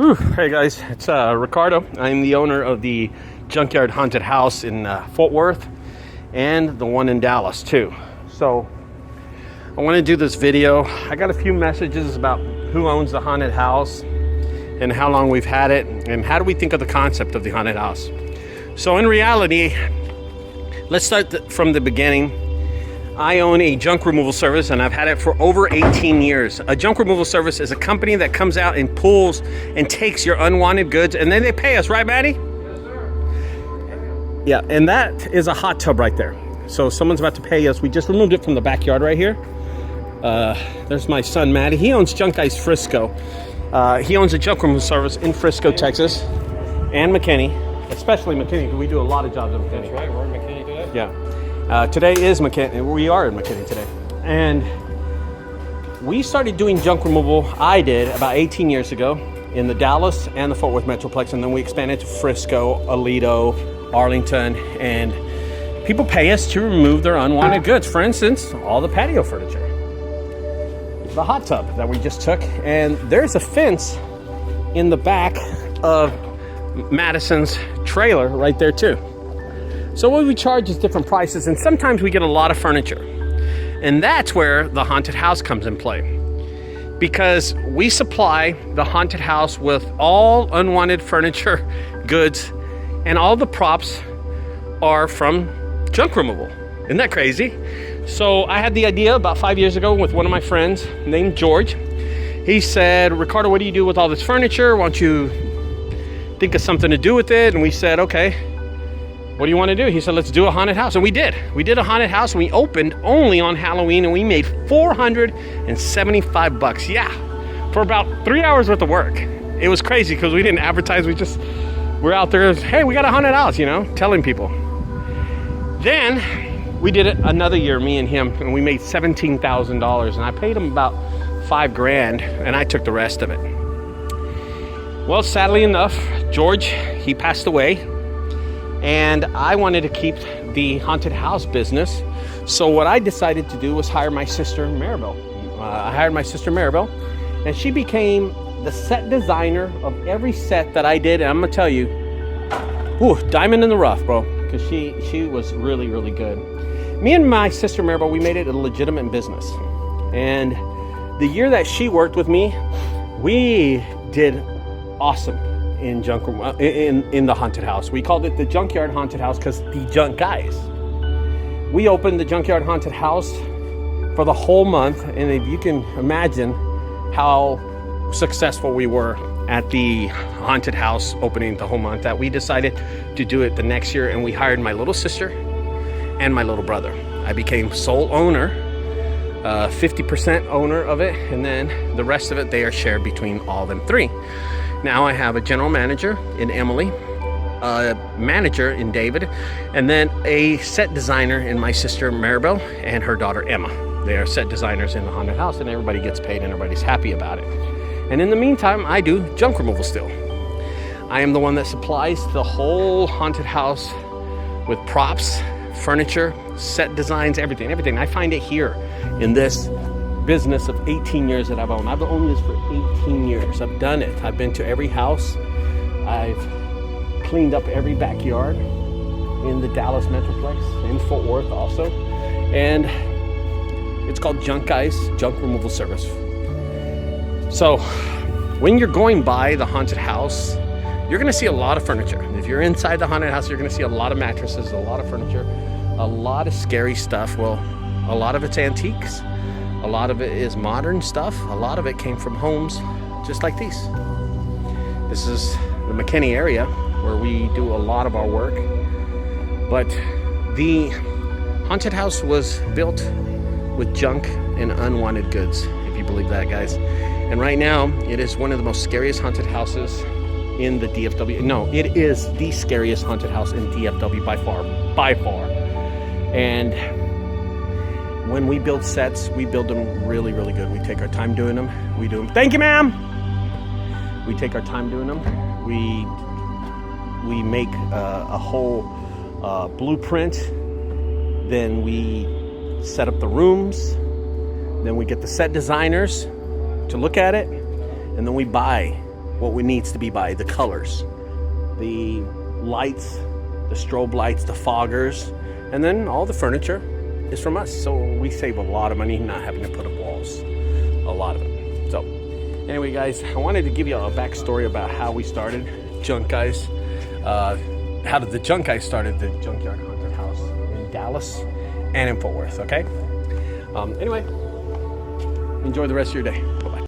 Whew. Hey guys, it's Ricardo. I'm the owner of the Junkyard Haunted House in Fort Worth and the one in Dallas too. So I want to do this video. I got a few messages about who owns the haunted house and how long we've had it and how do we think of the concept of the haunted house. So in reality, let's start from the beginning. I own a junk removal service and I've had it for over 18 years. A junk removal service is a company that comes out and pulls and takes your unwanted goods and then they pay us, right, Maddie? Yes, sir. Yeah, and that is a hot tub right there. So someone's about to pay us. We just removed it from the backyard right here. There's my son, Maddie. He owns Junk Guys Frisco. He owns a junk removal service in Frisco, Texas, and McKinney, especially McKinney, because we do a lot of jobs in McKinney. That's right, we're in McKinney today. Yeah. Today is McKinney. We are in McKinney today. And we started doing junk removal, I did, about 18 years ago in the Dallas and the Fort Worth Metroplex. And then we expanded to Frisco, Aledo, Arlington. And people pay us to remove their unwanted goods. For instance, all the patio furniture. The hot tub that we just took. And there's a fence in the back of Madison's trailer right there too. So what we charge is different prices, and sometimes we get a lot of furniture. And that's where the haunted house comes in play. Because we supply the haunted house with all unwanted furniture, goods, and all the props are from junk removal. Isn't that crazy? So I had the idea about 5 years ago with one of my friends named George. He said, Ricardo, what do you do with all this furniture? Why don't you think of something to do with it? And we said, okay. What do you want to do? He said, let's do a haunted house. And we did. We did a haunted house and we opened only on Halloween and we made $475. Yeah. For about 3 hours worth of work. It was crazy because we didn't advertise. We're out there. Hey, we got a haunted house, telling people. Then we did it another year, me and him, and we made $17,000 and I paid him about $5,000 and I took the rest of it. Well, sadly enough, George, he passed away. And I wanted to keep the haunted house business. So what I decided to do was hire my sister, Maribel. I hired my sister, Maribel, and she became the set designer of every set that I did. And I'm gonna tell you, diamond in the rough, bro, because she was really, really good. Me and my sister, Maribel, we made it a legitimate business. And the year that she worked with me, we did awesome. In the haunted house. We called it the Junkyard Haunted House because the Junk Guys. We opened the Junkyard Haunted House for the whole month, and if you can imagine how successful we were at the haunted house opening the whole month, that we decided to do it the next year, and we hired my little sister and my little brother. I became sole owner, 50% owner of it, and then the rest of it they are shared between all them three. Now I have a general manager in Emily, a manager in David, and then a set designer in my sister Maribel and her daughter Emma. They are set designers in the haunted house and everybody gets paid and everybody's happy about it. And in the meantime, I do junk removal still. I am the one that supplies the whole haunted house with props, furniture, set designs, everything. I find it here in this business of 18 years that I've owned. I've owned this for 18 years. I've done it. I've been to every house. I've cleaned up every backyard in the Dallas Metroplex, in Fort Worth also. And it's called Junk Guys Junk Removal Service. So when you're going by the haunted house, you're going to see a lot of furniture. If you're inside the haunted house, you're going to see a lot of mattresses, a lot of furniture, a lot of scary stuff. Well, a lot of it's antiques. A lot of it is modern stuff. A lot of it came from homes just like these. This is the McKinney area where we do a lot of our work. But the haunted house was built with junk and unwanted goods, if you believe that, guys. And right now, it is one of the most scariest haunted houses in the DFW. No, it is the scariest haunted house in DFW by far. And when we build sets, we build them really, really good. We take our time doing them. We do them. Thank you, ma'am. We take our time doing them. We make a whole blueprint. Then we set up the rooms. Then we get the set designers to look at it. And then we buy what it needs to be by, the colors, the lights, the strobe lights, the foggers, and then all the furniture is from us. So we save a lot of money not having to put up walls, a lot of it. So anyway, guys, I wanted to give you a backstory about how we started Junk Guys. How did the Junk Guys started the Junkyard Haunted House in Dallas and in Fort Worth, okay? Anyway, enjoy the rest of your day.